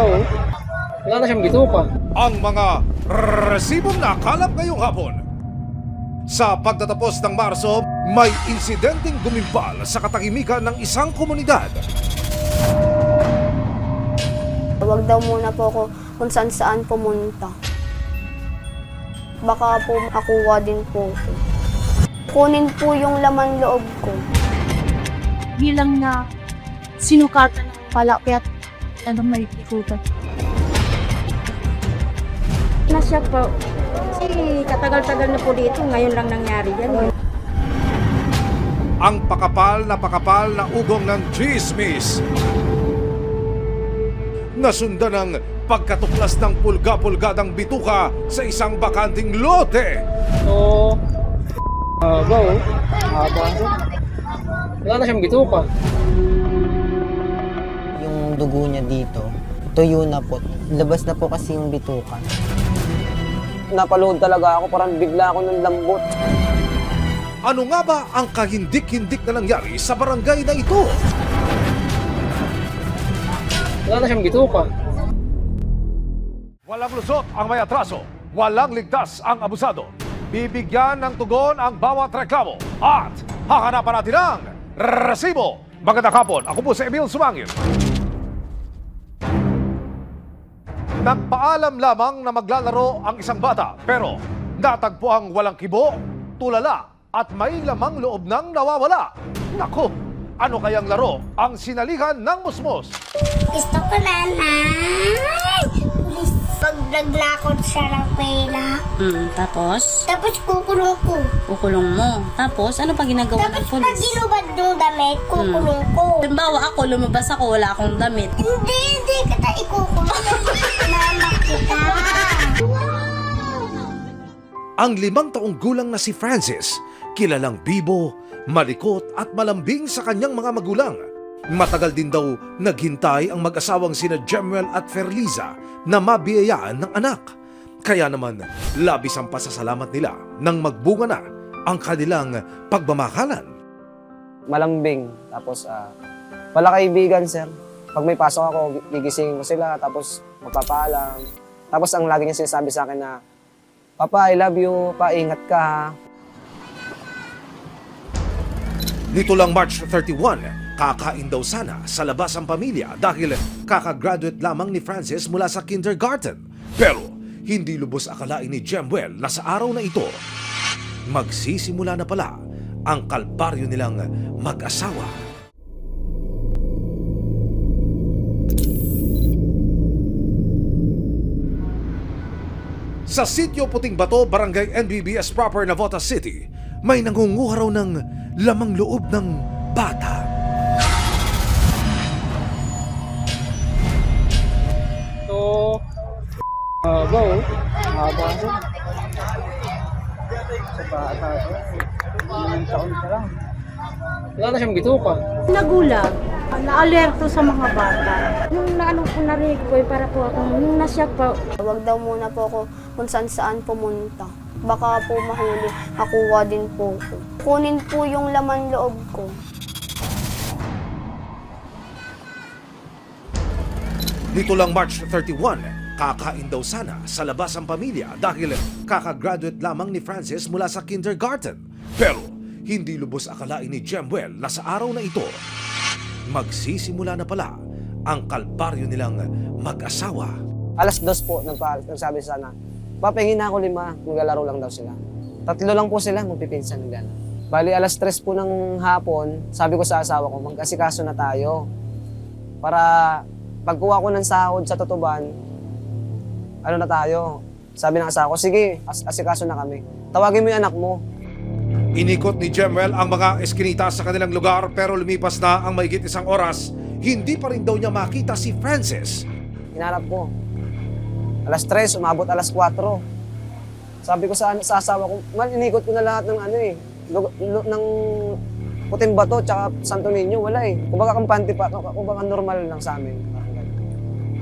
oh. Wala na siyang bituka. Ang mga resibong nakalap ngayong hapon. Sa pagtatapos ng Marso, may insidenteng gumimpal sa katahimikan ng isang komunidad. Huwag daw muna po ako kung saan pumunta. Baka po makuha din po ko. Kunin po yung laman loob ko. Bilang na sinukatan ng palakit may ikutan. Nasya po. Kasi katagal-tagal na po dito, ngayon lang nangyari yan. Ang pakapal na ugong ng chismis. Nasundan ng pagkatuklas ng pulga-pulgadang bituka sa isang bakanting lote. So, haba oh. Haba siya. Wala na siyang bituka. Yung dugo niya dito, tuyo na po. Labas na po kasi yung bituka. Napaluhod talaga ako, parang bigla ako ng lambot. Ano nga ba ang kahindik-hindik na nangyari sa barangay na ito? Wala na siyang bituka. Walang lusot ang may atraso, walang ligtas ang abusado. Bibigyan ng tugon ang bawat reklamo at hahanapan natin ang resibo. Magandang hapon, ako po si Emil Sumangil. Nagpaalam lamang na maglalaro ang isang bata pero natagpo ang walang kibo, tulala at may lamang loob ng nawawala. Naku, ano kayang laro ang sinalihan ng musmos? Gusto ko nanay. Pag naglakot siya ng pera. Tapos, Kukulong ko. kukulong mo. Tapos, ano pa ginagawa ng Pag polis? ginubad ng damit, kukulong ko. Halimbawa ako, lumabas ako, wala akong damit. Hindi kita ikukulong. Mama kita. Ang 5 taong gulang na si Francis, kilalang bibo, malikot at malambing sa kanyang mga magulang. Matagal din daw naghintay ang mag-asawang sina Jemuel at Ferliza na mabiyayaan ng anak. Kaya naman, labis ang pasasalamat nila nang magbunga na ang kanilang pagmamahalan. Malambing. Tapos, wala kaibigan, sir. Pag may pasok ako, gigisingin ko sila, tapos magpapaalam. Tapos ang lagi niya sinasabi sa akin na, Papa, I love you. Pa, ingat ka ha. Nito lang March 31, kakain daw sana sa labas ang pamilya dahil kakagraduate lamang ni Francis mula sa kindergarten. Pero hindi lubos akalain ni Jemuel na sa araw na ito, magsisimula na pala ang kalbaryo nilang mag-asawa. Sa Sitio Puting Bato, Barangay NBBS proper, Navotas City, may nangunguha raw ng lamang loob ng bata. So, haba oh. Haba siya. Sa bata ito. 5 taon pa lang. Wala na siyang bituka. Nagulat, na-alerto sa mga bata. Nung naano po narinig ko, para po ako, nung nasyak po, Huwag daw muna po ako kung saan pumunta. Baka po mahuli, makuha din po ko. Kunin po yung laman loob ko. Nito lang March 31, kakain daw sana sa labas ang pamilya dahil kakagraduate lamang ni Francis mula sa kindergarten. Pero hindi lubos akalain ni Jemuel na sa araw na ito, magsisimula na pala ang kalbaryo nilang mag-asawa. Alas 2 po, nagsabi sana, papahingin na ako 5, maglalaro lang daw sila. 3 lang po sila, magpipinsan ng gano'n. Bali, alas 3 po ng hapon, sabi ko sa asawa ko, magkasikaso na tayo. Para pagkuha ko ng sahod sa tutuban, ano na tayo? Sabi ng asawa ko, sige, asikaso na kami. Tawagin mo yung anak mo. Inikot ni Jemuel ang mga eskinita sa kanilang lugar pero lumipas na ang mahigit 1 oras, hindi pa rin daw niya makita si Francis. Hinarap ko. Alas 3, umabot alas 4. Sabi ko sa asawa ko, inikot ko na lahat ng ng Puting Bato tsaka Santo Niño, wala eh. Kumbaga kampante pa, kumbaga normal lang sa amin.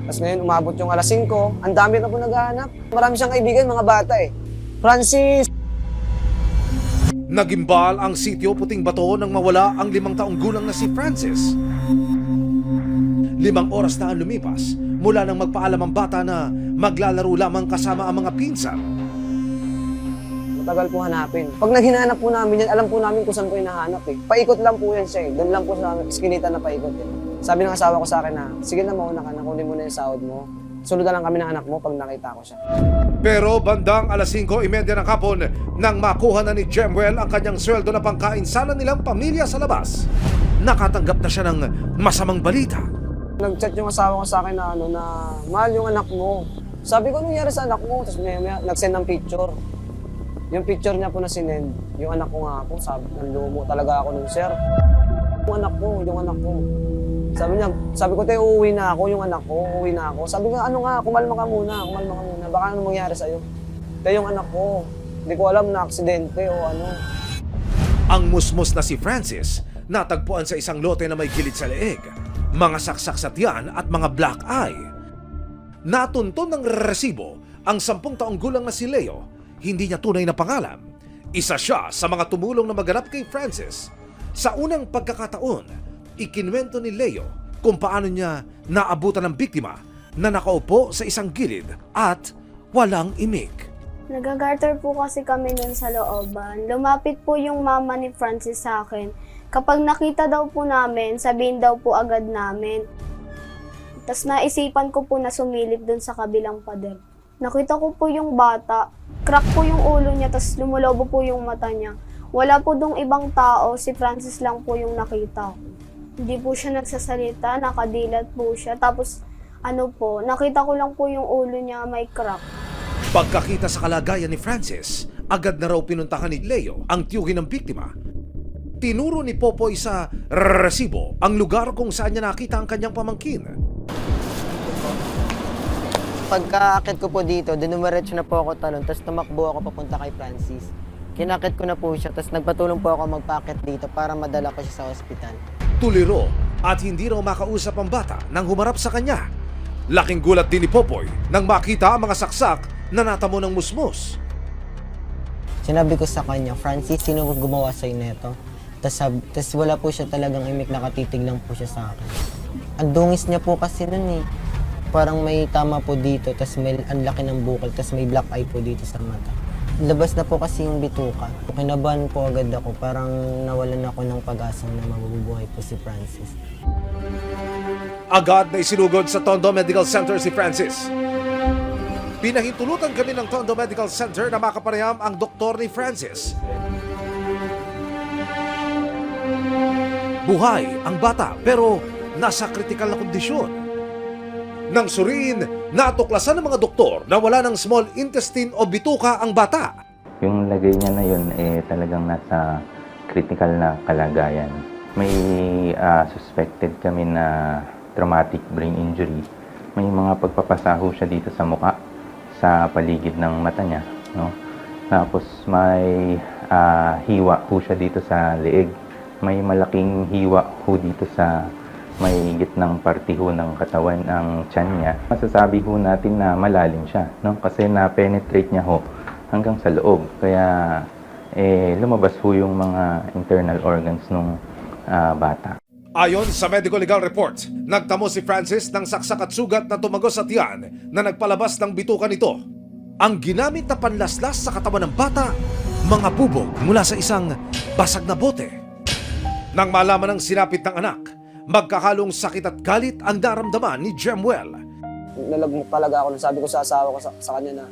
Tapos ngayon umabot yung alas 5, ang dami na po naghahanap. Marami siyang kaibigan, mga bata eh. Francis! Nagimbal ang Sitio Puting Bato nang mawala ang 5 taong gulang na si Francis. 5 oras na ang lumipas mula nang magpaalam ang bata na maglalaro lamang kasama ang mga pinsan. Matagal po hanapin. Pag naghinanap po namin yan, alam po namin kung saan po hinahanap eh. Paikot lang po yan siya eh. Doon lang po sa iskinita na paikot eh. Sabi ng asawa ko sa akin na, sige na mauna ka, nakunin mo na yung sahod mo. Sunod na lang kami ng anak mo pag nakita ko siya. Pero bandang alas 5:30 ng hapon nang makuha na ni Jemuel ang kanyang sweldo na pangkainsanan nilang pamilya sa labas, nakatanggap na siya ng masamang balita. Nag-chat yung asawa ko sa akin na na mahal yung anak mo. Sabi ko, anong nangyari sa anak mo? Tapos may nag-send ng picture. Yung picture niya po na sinend, yung anak ko nga po, sabi, nanlumo talaga ako nun, sir. Yung anak ko. Sabi ko, tayo uuwi na ako, yung anak ko, uuwi na ako. Sabi ko, ano nga, kumalma ka muna, baka ano mangyari sa'yo. Tayo yung anak ko, hindi ko alam na aksidente o ano. Ang musmos na si Francis natagpuan sa isang lote na may gilid sa leeg, mga saksak sa tiyan at mga black eye. Natunton ng resibo ang 10 taong gulang na si Leo. Hindi niya tunay na pangalan. Isa siya sa mga tumulong na maganap kay Francis. Sa unang pagkakataon, ikinwento ni Leo kung paano niya naabutan ng biktima na nakaupo sa isang gilid at walang imik. Nagagarter po kasi kami nun sa looban. Lumapit po yung mama ni Francis sa akin. Kapag nakita daw po namin, sabihin daw po agad namin. Tapos naisipan ko po na sumilip dun sa kabilang pader. Nakita ko po yung bata. Crack po yung ulo niya, tapos lumulobo po yung mata niya. Wala po dong ibang tao, si Francis lang po yung nakita ko. Hindi po siya nagsasalita, nakadilat po siya. Tapos nakita ko lang po yung ulo niya may crack. Pagkakita sa kalagayan ni Francis, agad na raw pinuntahan ni Leo ang tiyuhin ng biktima. Tinuro ni Popoy sa resibo ang lugar kung saan niya nakita ang kanyang pamangkin. Pagkaakit ko po dito, dinumiretso na po ako talon, tapos tumakbo ako papunta kay Francis. Kinakit ko na po siya, tapos nagpatulong po ako magpaakit dito para madala ko siya sa ospital. Tuliro at hindi raw makausap ang bata nang humarap sa kanya. Laking gulat din ni Popoy nang makita ang mga saksak na natamo ng musmos. Sinabi ko sa kanya, Francis, sino gumawa sa'yo neto? Tapos wala po siya talagang imik, nakatitig lang po siya sa akin. Ang dungis niya po kasi nun eh. Parang may tama po dito, tapos may ang laki ng bukol, tapos may black eye po dito sa mata. Labas na po kasi yung bituka. Kinabahan po agad ako, parang nawalan ako ng pag-asa na mabubuhay po si Francis. Agad na isinugod sa Tondo Medical Center si Francis. Pinahintulutan kami ng Tondo Medical Center na makapareham ang doktor ni Francis. Buhay ang bata pero nasa kritikal na kondisyon. Nang suriin, natuklasan ng mga doktor na wala ng small intestine o bituka ang bata. Yung lagay niya na yun talagang nasa critical na kalagayan. May suspected kami na traumatic brain injury. May mga pagpapasaho siya dito sa mukha, sa paligid ng mata niya. No? Tapos may hiwa po siya dito sa leeg. May malaking hiwa po dito sa may gitnang parte ho ng katawan ang tiyan niya. Masasabi ho natin na malalim siya, no? Kasi na-penetrate niya ho hanggang sa loob. Kaya lumabas ho yung mga internal organs ng bata. Ayon sa medical legal report, nagtamo si Francis ng saksak at sugat na tumagos sa tiyan na nagpalabas ng bituka nito. Ang ginamit na panlaslas sa katawan ng bata, mga bubog mula sa isang basag na bote. Nang malaman ng sinapit ng anak, magkahalong sakit at galit ang naramdaman ni Jemuel. Nalagmok talaga ako. Sabi ko sa asawa ko sa kanya na,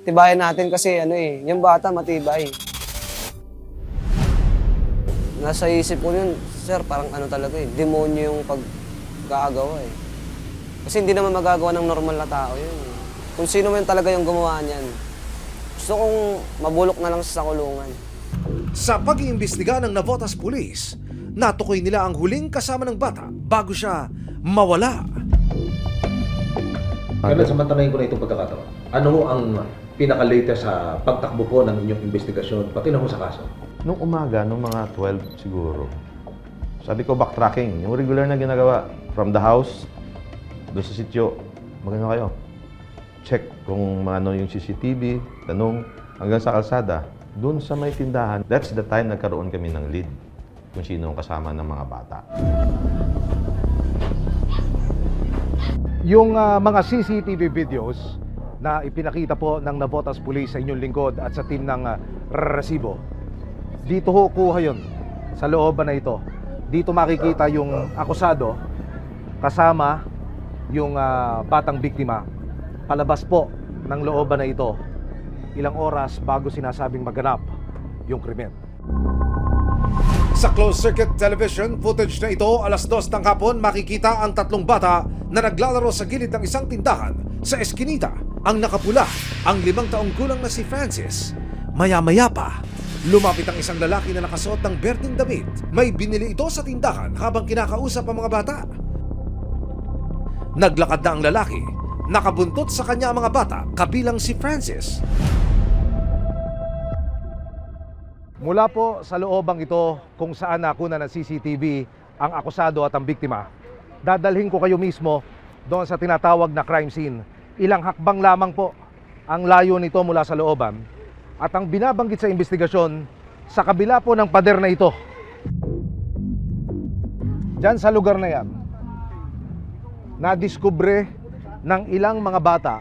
tibayan natin kasi yung bata matibay. Nasa isip ko yun, sir, parang talaga demonyo yung pagkakagawa eh. Kasi hindi naman magagawa ng normal na tao yun. Kung sino man talaga yung gumawa niyan, gusto kong mabulok na lang sa kulungan. Sa pag-iimbestiga ng Navotas Police, natukoy nila ang huling kasama ng bata bago siya mawala. Kailan samantalahin ko na itong pagkakataon? Ano ang pinaka-latest sa pagtakbo po ng inyong investigasyon, pati na ho sa kaso? Nung umaga, nung mga 12 siguro, sabi ko backtracking, yung regular na ginagawa, from the house, doon sa sityo, magano kayo? Check kung ano yung CCTV, tanong, hanggang sa kalsada, doon sa may tindahan, that's the time nagkaroon kami ng lead kung sino ang kasama ng mga bata. Yung mga CCTV videos na ipinakita po ng Navotas Police sa inyong lingkod at sa team ng Resibo, dito ho kuha yun sa looban na ito. Dito makikita yung akusado kasama yung batang biktima palabas po ng looban na ito ilang oras bago sinasabing maganap yung krimen. Sa closed-circuit television footage na ito, alas 2 ng hapon, makikita ang tatlong bata na naglalaro sa gilid ng isang tindahan sa eskinita. Ang nakapula, ang 5 taong gulang na si Francis. Maya-maya pa, lumapit ang isang lalaki na nakasuot ng berdeng damit. May binili ito sa tindahan habang kinakausap ang mga bata. Naglakad na ang lalaki, nakabuntot sa kanya ang mga bata, kabilang si Francis. Mula po sa loobang ito kung saan nakuna ng CCTV ang akusado at ang biktima, dadalhin ko kayo mismo doon sa tinatawag na crime scene. Ilang hakbang lamang po ang layo nito mula sa looban at ang binabanggit sa investigasyon sa kabila po ng pader na ito. Diyan sa lugar na yan, nadiskubre ng ilang mga bata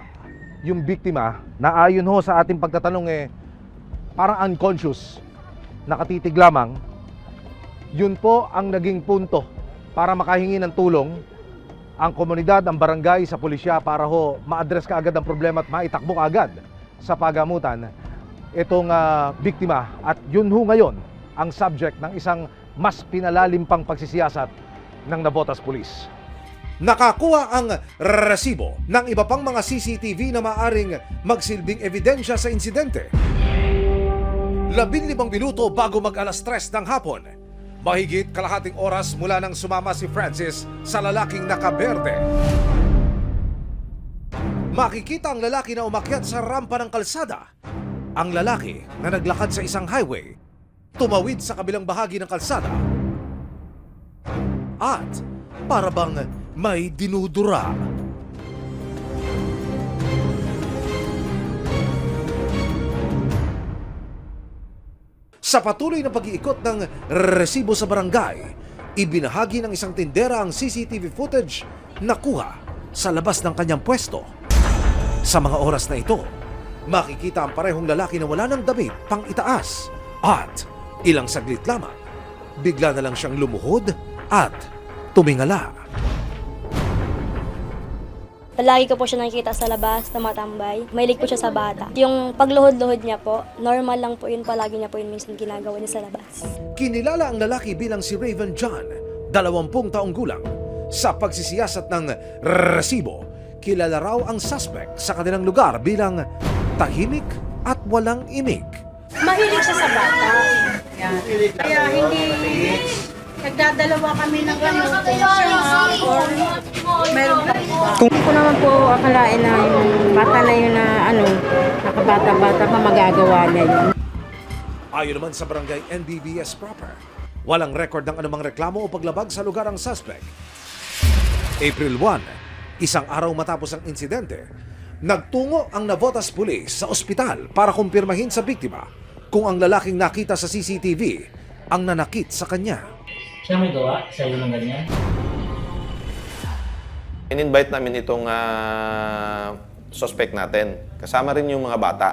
yung biktima na ayon ho sa ating pagtatanong parang unconscious, nakatitig lamang. Yun po ang naging punto para makahingi ng tulong ang komunidad, ang barangay sa pulisya para ho ma-address kaagad ang problema at maitakbo kaagad sa pagamutan itong biktima. At yun ho ngayon ang subject ng isang mas pinalalim pang pagsisiyasat ng Navotas Police. Nakakuha ang resibo ng iba pang mga CCTV na maaring magsilbing ebidensya sa insidente. 15 minuto bago mag-alas 3 ng hapon, mahigit kalahating oras mula nang sumama si Francis sa lalaking nakaberde. Makikita ang lalaki na umakyat sa rampa ng kalsada. Ang lalaki na naglakad sa isang highway, tumawid sa kabilang bahagi ng kalsada at para bang may dinudura. Sa patuloy na pag-iikot ng resibo sa barangay, ibinahagi ng isang tindera ang CCTV footage na kuha sa labas ng kanyang pwesto. Sa mga oras na ito, makikita ang parehong lalaki na wala ng damit pang itaas at ilang saglit lamang, bigla na lang siyang lumuhod at tumingala. Palagi ko po siya nakikita sa labas, tumatambay. Mahilig po siya sa bata. Yung pagluhod-luhod niya po, normal lang po yun. Palagi niya po yun minsan ginagawa niya sa labas. Kinilala ang lalaki bilang si Raven John, 20 taong gulang. Sa pagsisiyasat ng resibo, kilala raw ang suspect sa kanilang lugar bilang tahimik at walang imik. Mahilig siya sa bata. Yan. Kaya hindi nagdadalawa kami ng gano'n kung siya or meron pa iba. Kung ko naman po akalain na yung bata na yun na nakabata-bata pa magagawa niya yun. Ayon naman sa barangay NBBS proper, walang record ng anumang reklamo o paglabag sa lugar ang suspect. April 1, isang araw matapos ang insidente, nagtungo ang Navotas Police sa ospital para kumpirmahin sa biktima kung ang lalaking nakita sa CCTV ang nanakit sa kanya. Siya may gawa sa iyo ng ganyan? In-invite namin itong suspect natin. Kasama rin yung mga bata,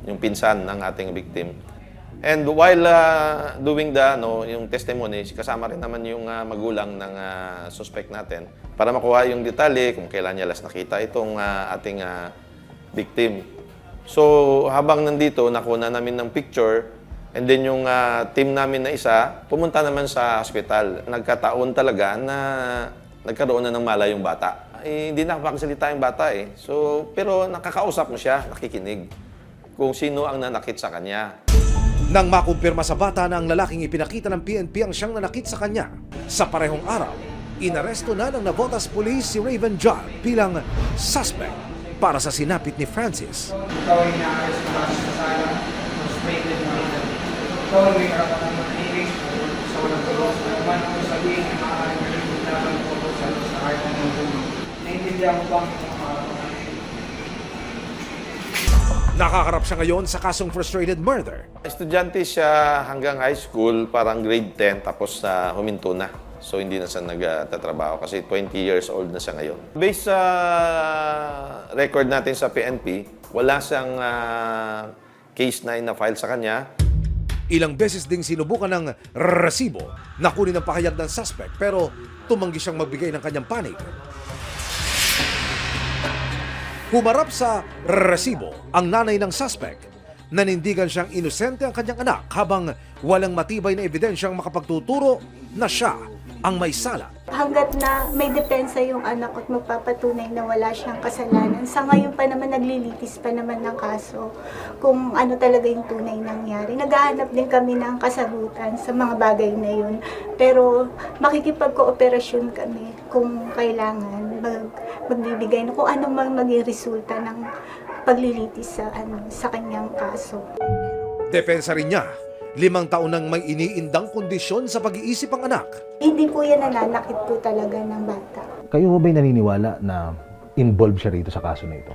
yung pinsan ng ating victim. And while doing yung testimony, kasama rin naman yung magulang ng suspect natin para makuha yung detalye kung kailan niya last nakita itong ating victim. So habang nandito, nakuha namin ng picture. And then yung team namin na isa, pumunta naman sa hospital. Nagkataon talaga na nagkaroon na ng malay yung bata. Hindi nakapagsalita yung bata eh. So, pero nakakausap mo siya, nakikinig kung sino ang nanakit sa kanya. Nang makumpirma sa bata na ang lalaking ipinakita ng PNP ang siyang nanakit sa kanya, sa parehong araw, inaresto na ng Navotas Police si Raven John bilang suspect para sa sinapit ni Francis. Ikaw ay na-arrest na sa frustrated mo rin. Ikaw ay may karapatan ng makinig sa walang tulog. Naman kung sabihin ay maaaring malimit naman po sa kahit anong tulog. Naintindihan mo ba ang Nakakarap siya ngayon sa kasong frustrated murder. Estudyante siya hanggang high school, parang grade 10, tapos huminto na. So hindi na siya nagtatrabaho kasi 20 years old na siya ngayon. Based sa record natin sa PNP, wala siyang case 9 na file sa kanya. Ilang beses ding sinubukan ng resibo na kunin ang pahayag ng suspect pero tumanggi siyang magbigay ng kanyang panig. Humarap sa resibo ang nanay ng suspect. Nanindigan siyang inosente ang kanyang anak habang walang matibay na ebidensyang makapagtuturo na siya ang may sala. Hanggat na may depensa yung anak ko at magpapatunay na wala siyang kasalanan, sa ngayon pa naman naglilitis pa naman ng kaso kung ano talaga yung tunay nangyari. Naghahanap din kami ng kasagutan sa mga bagay na yun. Pero makikipagkooperasyon kami kung kailangan magbibigay na kung ano mang maging resulta ng paglilitis sa kanyang kaso. Depensa rin niya, 5 taon nang may iniindang kondisyon sa pag-iisip ang anak. Hindi po yan nananakit po talaga ng bata. Kayo ho ba'y naniniwala na involved siya rito sa kaso na ito?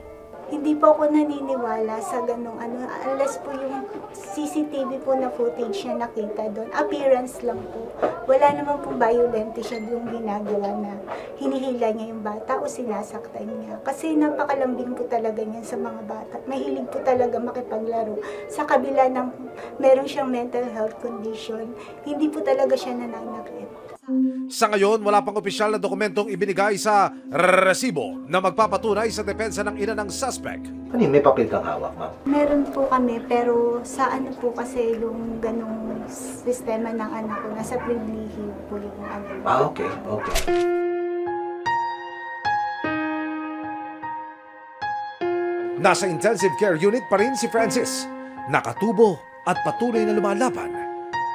Hindi po ako naniniwala sa ganong unless po yung CCTV po na footage na nakita doon. Appearance lang po. Wala naman po violente siya yung ginagawa na hinihila niya yung bata o sinasaktan niya. Kasi napakalambing po talaga niyan sa mga bata. Mahilig po talaga makipaglaro. Sa kabila ng meron siyang mental health condition, hindi po talaga siya nananakit. Sa ngayon, wala pang opisyal na dokumentong ibinigay sa resibo na magpapatunay sa depensa ng ina ng suspect. Ano may papel kang hawak, ma'am? Meron po kami, pero sa ano po kasi yung ganong sistema ng anak ko, nasa priblihe po yung ano. Okay. Nasa intensive care unit pa rin si Francis. Nakatubo at patuloy na lumalaban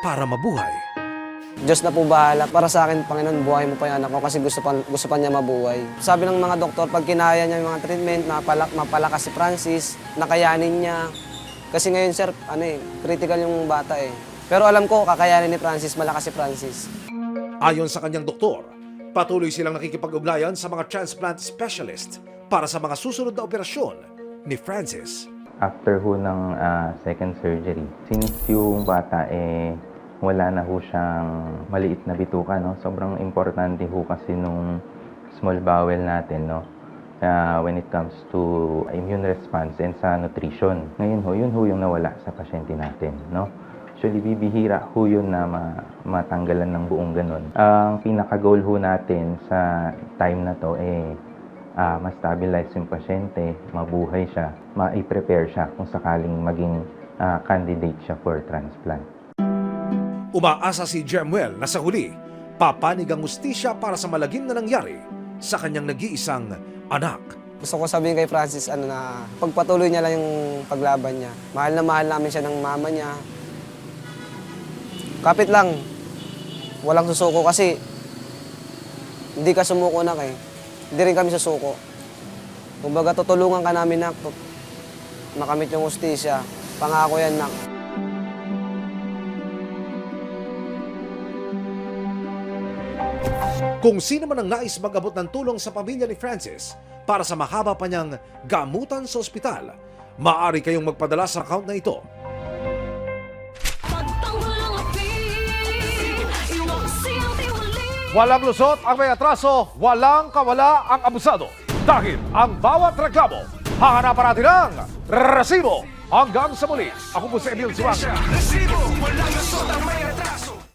para mabuhay. Diyos na po bahala. Para sa akin, Panginoon, buhay mo pa yung anak ko kasi gusto pa niya mabuhay. Sabi ng mga doktor, pag kinaya niya yung mga treatment, mapalakas si Francis, nakayanin niya. Kasi ngayon, sir, critical yung bata eh. Pero alam ko, kakayanin ni Francis, malakas si Francis. Ayon sa kanyang doktor, patuloy silang nakikipag-ugnayan sa mga transplant specialist para sa mga susunod na operasyon ni Francis. After ho ng second surgery, since yung bata wala na ho siyang maliit na bituka, no? Sobrang importante ho kasi nung small bowel natin, no? When it comes to immune response and sa nutrition. Ngayon ho, yun ho yung nawala sa pasyente natin, no? Actually, bibihira ho yun na matanggalan ng buong ganun. Ang pinaka-goal ho natin sa time na to ma-stabilize yung pasyente, mabuhay siya, ma-prepare siya kung sakaling maging candidate siya for transplant. Umaasa si Jemuel na sa huli, papanig ang hustisya para sa malagim na nangyari sa kanyang nag-iisang anak. Gusto ko sabihin kay Francis na pagpatuloy niya lang yung paglaban niya. Mahal na mahal namin siya ng mama niya. Kapit lang, walang susuko kasi hindi ka sumuko na Hindi rin kami susuko. Kumbaga tutulungan ka namin na makamit yung hustisya. Pangako yan na. Kung sino man ang nais mag-abot ng tulong sa pamilya ni Francis para sa mahaba pa niyang gamutan sa ospital, maaari kayong magpadala sa account na ito. Walang lusot ang may atraso, walang kawala ang abusado. Dahil ang bawat reklamo, hahanapan natin ng resibo. Hanggang sa muli, ako po si Emil Suwang. Resibo, walang lusot ang may atraso.